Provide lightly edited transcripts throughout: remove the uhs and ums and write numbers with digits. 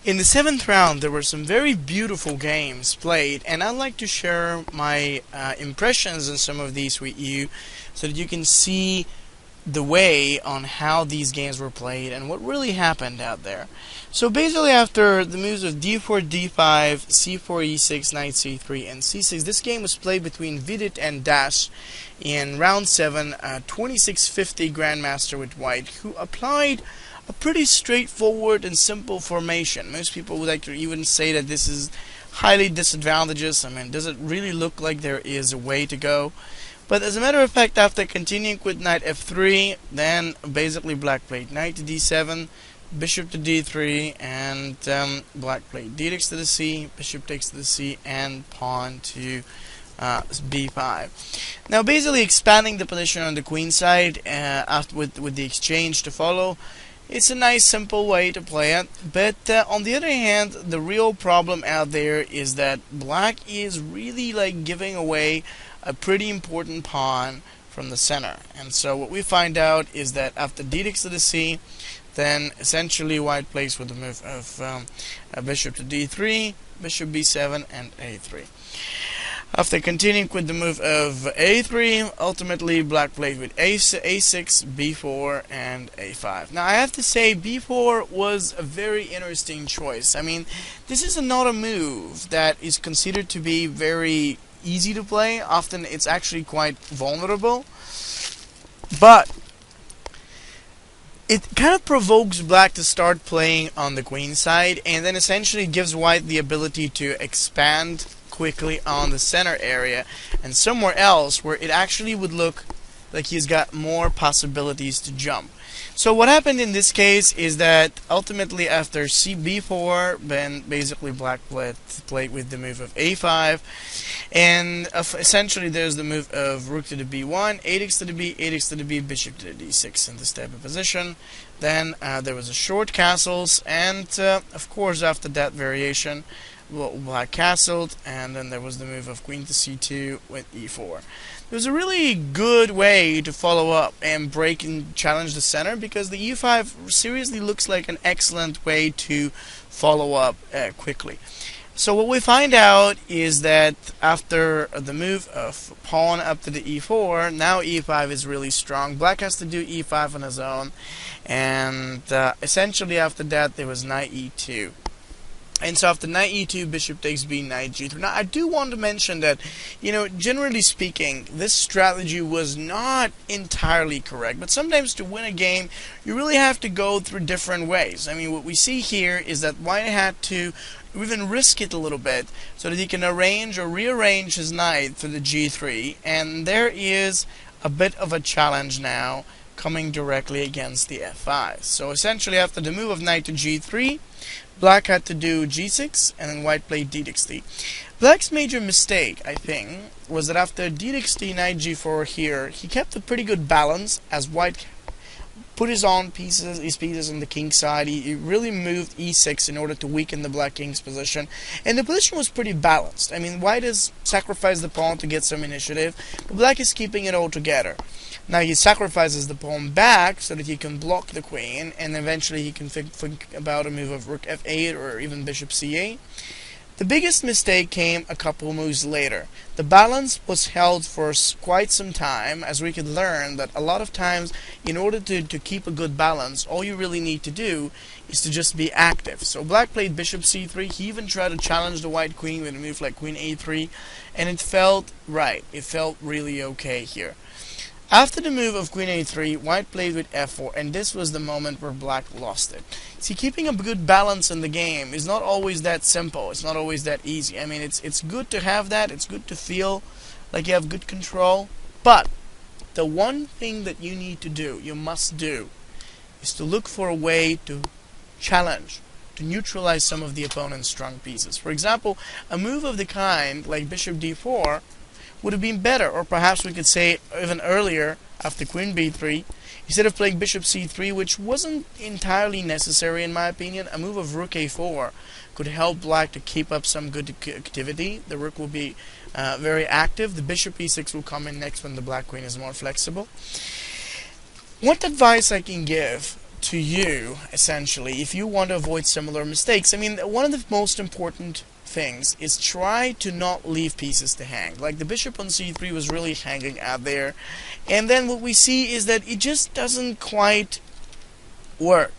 In the 7th round, there were some very beautiful games played, and I'd like to share my impressions on some of these with you so that you can see the way on how these games were played and what really happened out there. So basically, after the moves of d4, d5, c4, e6, knight c3, and c6, this game was played between Vidit and Dash in round 7, 2650 Grandmaster with White, who applied a pretty straightforward and simple formation. Most people would like to even say that this is highly disadvantageous. I mean, does it really look like there is a way to go? But as a matter of fact, after continuing with knight f3, then basically black played knight to d7, bishop to d3, and black played d takes to the c, bishop takes to the c, and pawn to b5. Now basically expanding the position on the queen side after with the exchange to follow. It's a nice simple way to play it, but on the other hand, the real problem out there is that black is really like giving away a pretty important pawn from the center. And so what we find out is that after d takes to the c, then essentially white plays with the move of bishop to d3, bishop b7, and a3. After continuing with the move of a3, ultimately black played with a6, b4, and a5. Now I have to say b4 was a very interesting choice. I mean, this is not a move that is considered to be very easy to play. Often it's actually quite vulnerable. But it kind of provokes black to start playing on the queen side, and then essentially gives white the ability to expand quickly on the center area and somewhere else where it actually would look like he's got more possibilities to jump. So what happened in this case is that ultimately after b4, then basically black played with the move of a5, and essentially there's the move of rook to the b1, a takes to the b, a takes to the b, bishop to the d6 in this type of position. Then there was a short castles, and of course after that variation, black castled, and then there was the move of queen to c2 with e4. It was a really good way to follow up and break and challenge the center, because the e5 seriously looks like an excellent way to follow up quickly. So what we find out is that after the move of pawn up to the e4, now e5 is really strong. Black has to do e5 on his own, and essentially after that there was knight e2. And so after knight e2, bishop takes b, knight g3. Now I do want to mention that, you know, generally speaking, this strategy was not entirely correct. But sometimes to win a game, you really have to go through different ways. I mean, what we see here is that white had to even risk it a little bit so that he can arrange or rearrange his knight for the g3. And there is a bit of a challenge now coming directly against the f5. So essentially after the move of knight to g3, black had to do g6, and then white played d takes d. Black's major mistake, I think, was that after d takes d, knight g4 here, he kept a pretty good balance as white put his pieces on the king side. He really moved e6 in order to weaken the black king's position, and the position was pretty balanced. I mean, white has sacrificed the pawn to get some initiative, but black is keeping it all together. Now he sacrifices the pawn back so that he can block the queen, and eventually he can think about a move of rook f8 or even bishop c8. The biggest mistake came a couple moves later. The balance was held for quite some time, as we could learn that a lot of times in order to keep a good balance, all you really need to do is to just be active. So black played bishop c3. He even tried to challenge the white queen with a move like queen a3, and it felt right. It felt really okay here. After the move of queen a3, white played with f4, and this was the moment where black lost it. See, keeping a good balance in the game is not always that simple. It's not always that easy. I mean, it's good to have that. It's good to feel like you have good control. But the one thing that you need to do, you must do, is to look for a way to challenge, to neutralize some of the opponent's strong pieces. For example, a move of the kind like bishop d4 would have been better, or perhaps we could say even earlier after queen b3, instead of playing bishop c3, which wasn't entirely necessary in my opinion, a move of rook a4 could help black to keep up some good activity. The rook will be very active. The bishop e6 will come in next when the black queen is more flexible. What advice I can give to you, essentially, if you want to avoid similar mistakes. I mean, one of the most important things is try to not leave pieces to hang. Like the bishop on c3 was really hanging out there, and then what we see is that it just doesn't quite work.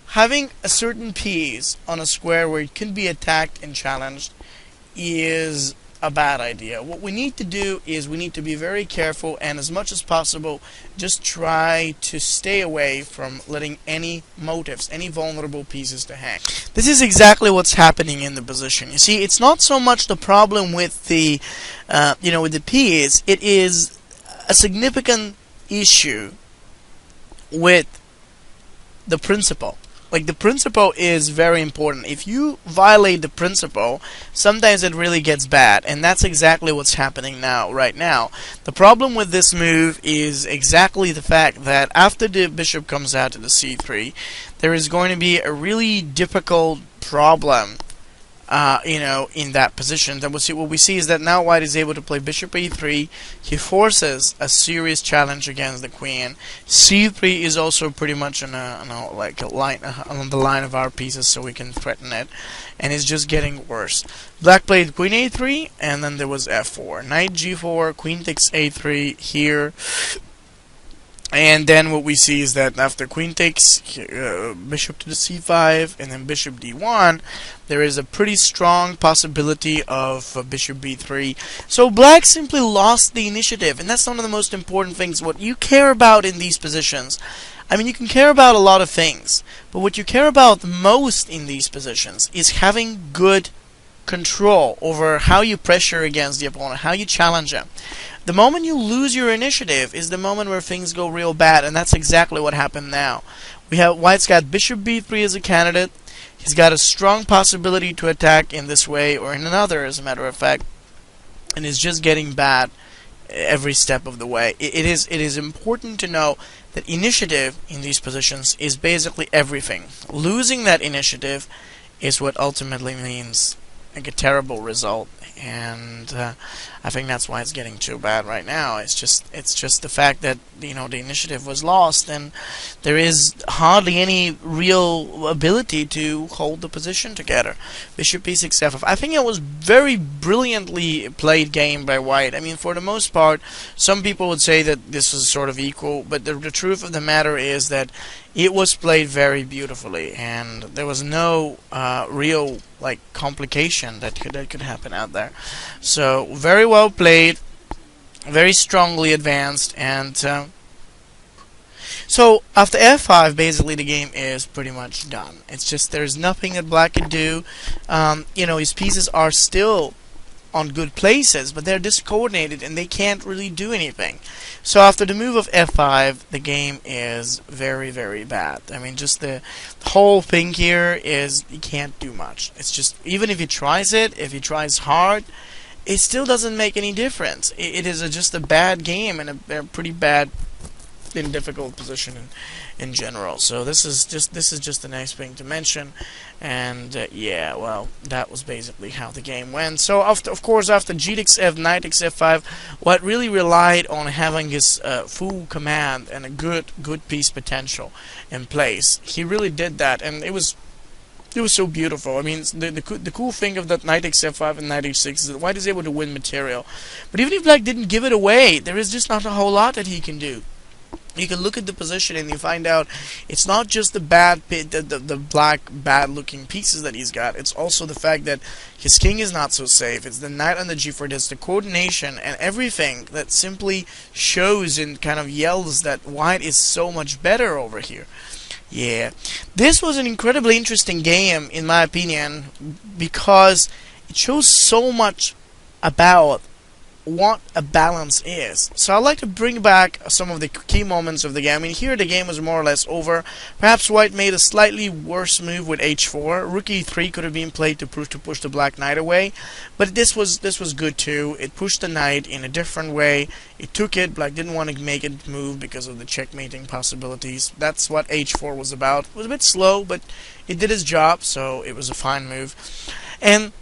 Having a certain piece on a square where it can be attacked and challenged is a bad idea. What we need to do is we need to be very careful, and as much as possible just try to stay away from letting any motifs, any vulnerable pieces to hang. This is exactly what's happening in the position. You see, it's not so much the problem with the with the piece. It is a significant issue with the principle. Like, the principle is very important. If you violate the principle, sometimes it really gets bad, and that's exactly what's happening right now. The problem with this move is exactly the fact that after the bishop comes out to the c3, there is going to be a really difficult problem in that position. Then what we see is that now white is able to play bishop e3. He forces a serious challenge against the queen. c3 is also pretty much on the line of our pieces, so we can threaten it, and it's just getting worse. Black played queen a3, and then there was f4, knight g4, queen takes a3 here. And then what we see is that after queen takes bishop to the c5 and then bishop d1, there is a pretty strong possibility of bishop b3. So black simply lost the initiative, and that's one of the most important things. What you care about in these positions, I mean, you can care about a lot of things, but what you care about most in these positions is having good control over how you pressure against the opponent, how you challenge him. The moment you lose your initiative is the moment where things go real bad, and that's exactly what happened now. We have white's got bishop b3 as a candidate. He's got a strong possibility to attack in this way or in another, as a matter of fact, and is just getting bad every step of the way. It is important to know that initiative in these positions is basically everything. Losing that initiative is what ultimately means like a terrible result, and I think that's why it's getting too bad right now. It's just the fact that the initiative was lost, and there is hardly any real ability to hold the position together. Bishop e6 f5. I think it was very brilliantly played game by white. I mean, for the most part, some people would say that this was sort of equal, but the truth of the matter is that it was played very beautifully, and there was no real complication that could happen out there. So very well played, very strongly advanced, and so after f5, basically the game is pretty much done. It's just there's nothing that black can do. His pieces are still on good places, but they're discoordinated and they can't really do anything. So after the move of f5, the game is very, very bad. I mean, just the whole thing here is he can't do much. It's just, even if he tries it, if he tries hard, it still doesn't make any difference. It is just a bad game and a pretty bad and difficult position in general. So this is just a nice thing to mention, and yeah, well, that was basically how the game went. So after g takes f, knight takes f5, what really relied on having his full command and a good piece potential in place. He really did that, and it was so beautiful. I mean, the cool thing of that knight takes f5 and knight h6 is that white is able to win material. But even if black didn't give it away, there is just not a whole lot that he can do. You can look at the position and you find out it's not just the black bad-looking pieces that he's got. It's also the fact that his king is not so safe. It's the knight on the g4. It's the coordination and everything that simply shows and kind of yells that white is so much better over here. Yeah, this was an incredibly interesting game, in my opinion, because it shows so much about what a balance is. So I'd like to bring back some of the key moments of the game. I mean, here the game was more or less over. Perhaps white made a slightly worse move with h4. Rook e3 could have been played to push the black knight away, but this was good too. It pushed the knight in a different way. It took it. Black didn't want to make it move because of the checkmating possibilities. That's what h4 was about. It was a bit slow, but it did its job, so it was a fine move. And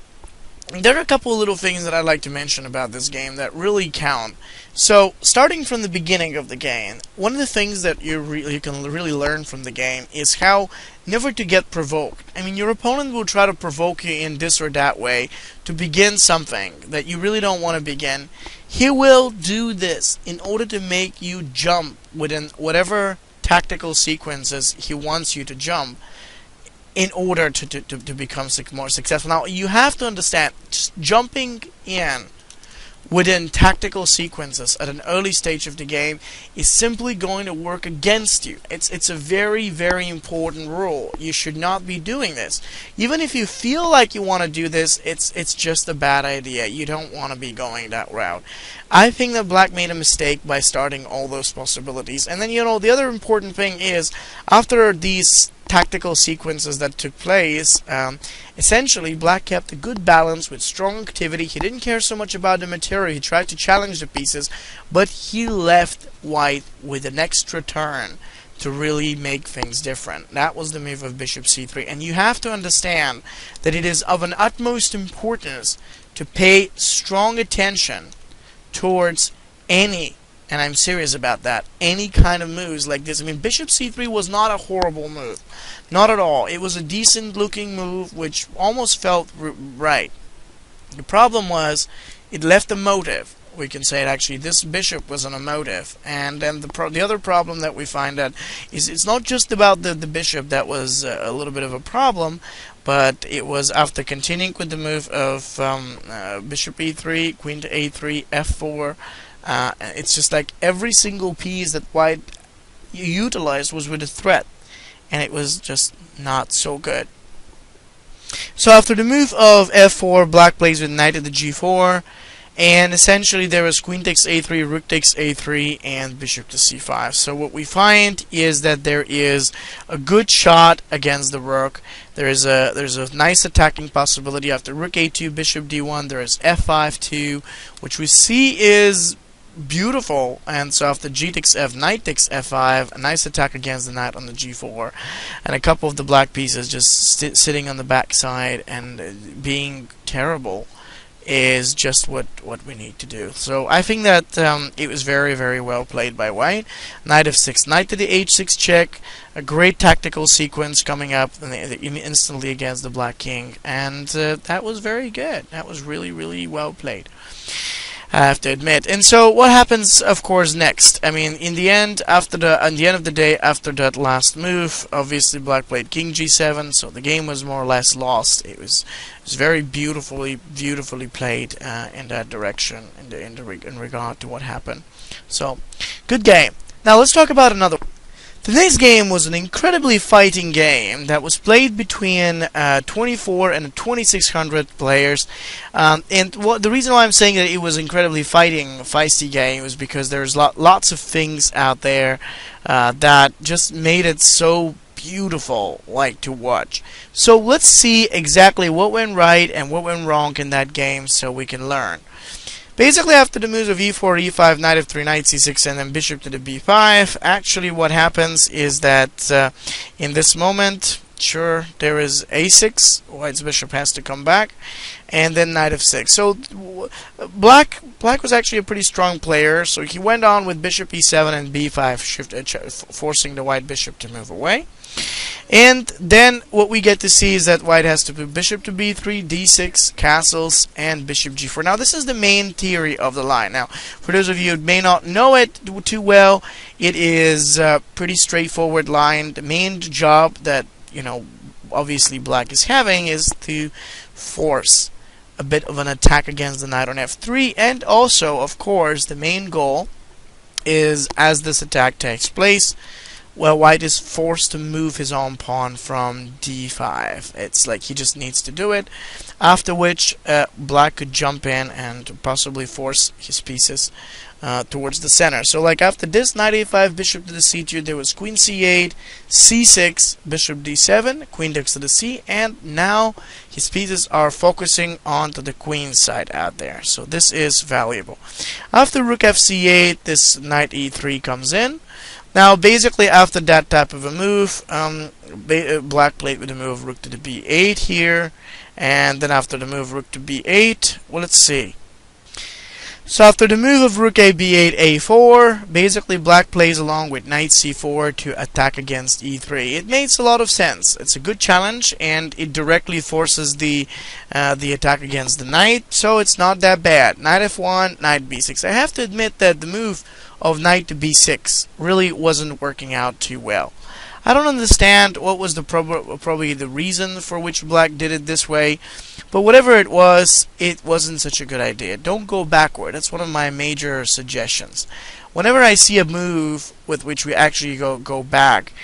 There are a couple of little things that I'd like to mention about this game that really count. So, starting from the beginning of the game, one of the things that you can really learn from the game is how never to get provoked. I mean, your opponent will try to provoke you in this or that way to begin something that you really don't want to begin. He will do this in order to make you jump within whatever tactical sequences he wants you to jump, in order to become more successful. Now, you have to understand, just jumping in within tactical sequences at an early stage of the game is simply going to work against you. It's a very, very important rule. You should not be doing this. Even if you feel like you want to do this, it's just a bad idea. You don't want to be going that route. I think that Black made a mistake by starting all those possibilities. And then, the other important thing is, after these tactical sequences that took place, essentially Black kept a good balance with strong activity. He didn't care so much about the material. He tried to challenge the pieces, but he left White with an extra turn to really make things different. That was the move of bishop c3, and you have to understand that it is of an utmost importance to pay strong attention towards any, and I'm serious about that, any kind of moves like this. I mean, bishop c3 was not a horrible move. Not at all. It was a decent looking move which almost felt right. The problem was, it left a motive. We can say it actually, this bishop was on a motive. And then the other problem that we find that is, it's not just about the bishop that was a little bit of a problem, but it was after continuing with the move of bishop e3, queen to a3, f4. It's just like every single piece that White utilized was with a threat, and it was just not so good. So after the move of f4, Black plays with knight to the g4, and essentially there was queen takes a3, rook takes a3, and bishop to c5. So what we find is that there is a good shot against the rook. There's a nice attacking possibility after rook a2, bishop d1. There is f5 2, which we see is beautiful, and so after g takes f, knight takes f5, a nice attack against the knight on the g4, and a couple of the black pieces just sitting on the back side and being terrible is just what we need to do. So I think that it was very, very well played by White. Knight f6, knight to the h6 check, a great tactical sequence coming up instantly against the black king, and that was very good. That was really, really well played, I have to admit. And so what happens, of course, next? I mean, in the end, at the end of the day, after that last move, obviously Black played king g7, so the game was more or less lost. It was very beautifully played in that direction, in regard to what happened. So, good game. Now let's talk about another one. Today's game was an incredibly fighting game that was played between 24 and 2600 players. And the reason why I'm saying that it was incredibly feisty game was because there's lots of things out there that just made it so beautiful, like, to watch. So let's see exactly what went right and what went wrong in that game so we can learn. Basically, after the moves of e4, e5, knight f3, knight c6, and then bishop to the b5, actually what happens is that in this moment, sure, there is a6, White's bishop has to come back, and then knight f6. So Black was actually a pretty strong player, so he went on with bishop e7 and b5, forcing the White bishop to move away. And then what we get to see is that White has to put bishop to b3, d6, castles, and bishop g4. Now this is the main theory of the line. Now, for those of you who may not know it too well, it is a pretty straightforward line. The main job that, obviously Black is having is to force a bit of an attack against the knight on f3, and also, of course, the main goal is, as this attack takes place, well, White is forced to move his own pawn from d5. It's like he just needs to do it, after which Black could jump in and possibly force his pieces towards the center. So like after this, knight a5, bishop to the c2, there was queen c8, c6, bishop d7, queen takes to the c, and now his pieces are focusing onto the queen side out there. So this is valuable. After rook f c8, this knight e3 comes in. Now, basically, after that type of a move, black played with the move rook to the b8 here, and then after the move rook to b8, well, let's see. So after the move of rook a b8 a4, basically black plays along with knight c4 to attack against e3. It makes a lot of sense. It's a good challenge, and it directly forces the attack against the knight, so it's not that bad. Knight f1, knight b6. I have to admit that the move of knight to b6 really wasn't working out too well. I don't understand what was the probably the reason for which black did it this way, but whatever it wasn't such a good idea. Don't go backward. That's one of my major suggestions. Whenever I see a move with which we actually go back,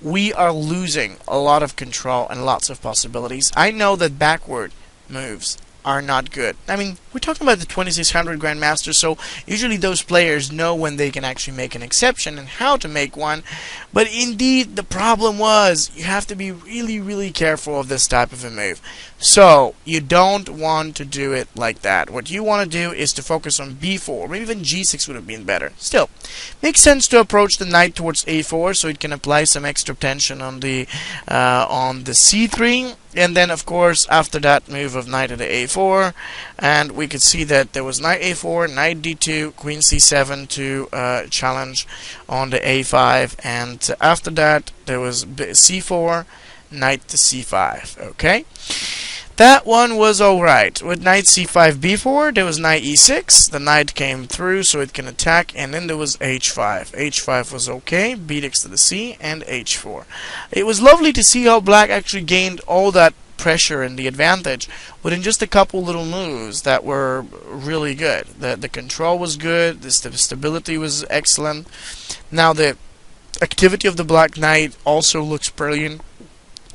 we are losing a lot of control and lots of possibilities. I know that backward moves are not good. I mean, we're talking about the 2600 Grandmaster, so usually those players know when they can actually make an exception and how to make one. But indeed, the problem was you have to be really, really careful of this type of a move. So, you don't want to do it like that. What you want to do is to focus on b4. Maybe even g6 would have been better. Still, makes sense to approach the knight towards a4 so it can apply some extra tension on the c3. And then, of course, after that move of knight to the a4, and we could see that there was knight a4, knight d2, queen c7 to challenge on the a5, and after that there was c4, knight to c5. Okay, that one was alright. With knight c5 b4, there was knight e6, the knight came through so it can attack, and then there was h5. h5 was okay, bx to the c, and h4. It was lovely to see how black actually gained all that pressure and the advantage within just a couple little moves that were really good. The control was good, the stability was excellent. Now the activity of the black knight also looks brilliant.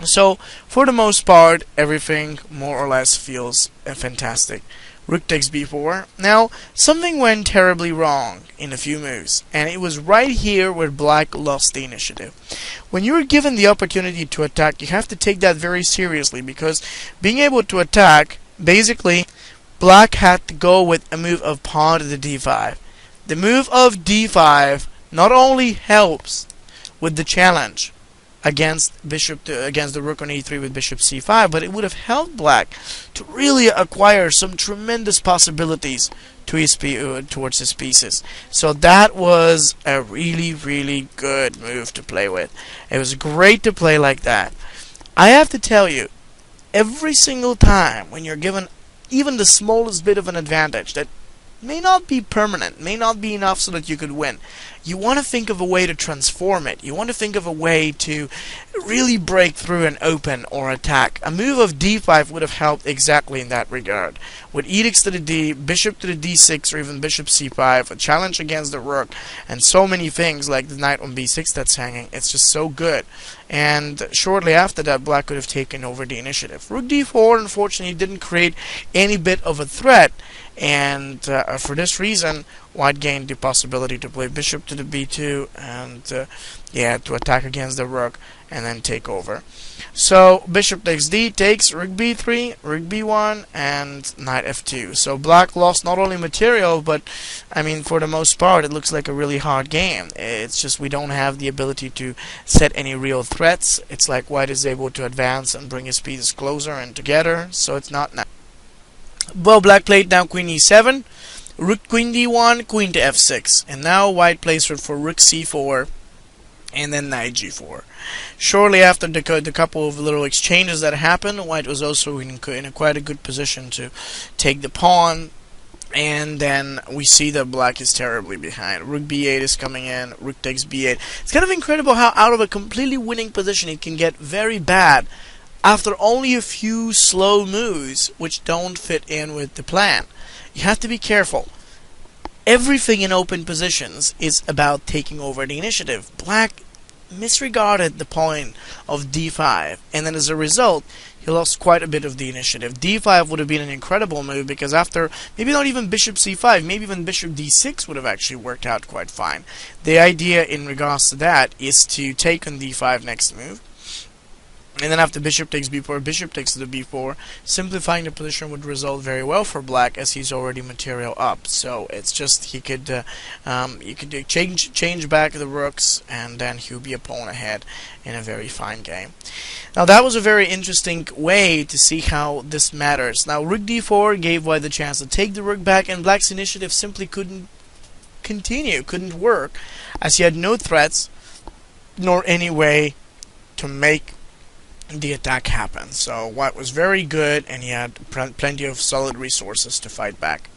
So for the most part, everything more or less feels fantastic. Rook takes b4. Now, something went terribly wrong in a few moves, and it was right here where black lost the initiative. When you are given the opportunity to attack, you have to take that very seriously, because being able to attack, basically, black had to go with a move of pawn to the d5. The move of d5 not only helps with the challenge against the rook on e3 with bishop c5, but it would have helped black to really acquire some tremendous possibilities to his towards his pieces. So that was a really, really good move to play with. It was great to play like that. I have to tell you, every single time when you're given even the smallest bit of an advantage that may not be permanent, may not be enough so that you could win, you want to think of a way to transform it. You want to think of a way to really break through and open or attack. A move of d5 would have helped exactly in that regard. With edicts to the d, bishop to the d6, or even bishop c5, a challenge against the rook, and so many things like the knight on b6 that's hanging. It's just so good. And shortly after that, black could have taken over the initiative. Rook d4, unfortunately, didn't create any bit of a threat, and for this reason, white gained the possibility to play bishop to the b2 and yeah, to attack against the rook and then take over. So bishop takes d, takes rook b3, rook b1, and knight f2. So black lost not only material, but I mean, for the most part, it looks like a really hard game. It's just we don't have the ability to set any real threats. It's like white is able to advance and bring his pieces closer and together, so it's not nice. Well, black played now queen e7, rook queen d1, queen to f6, and now white plays for rook c4, and then knight g4. Shortly after the couple of little exchanges that happened, white was also in quite a good position to take the pawn, and then we see that black is terribly behind. Rook b8 is coming in, rook takes b8. It's kind of incredible how out of a completely winning position it can get very bad after only a few slow moves which don't fit in with the plan. You have to be careful. Everything in open positions is about taking over the initiative. Black misregarded the point of d5, and then as a result, he lost quite a bit of the initiative. d5 would have been an incredible move, because after maybe not even bishop c5, maybe even bishop d6 would have actually worked out quite fine. The idea in regards to that is to take on d5 next move, And then after bishop takes b4, bishop takes the b4, simplifying the position would result very well for black, as he's already material up. So it's just he could change back the rooks, and then he would be a pawn ahead in a very fine game. Now that was a very interesting way to see how this matters. Now rook d4 gave white the chance to take the rook back, and black's initiative simply couldn't work, as he had no threats nor any way to make the attack happen. So white was very good, and he had plenty of solid resources to fight back.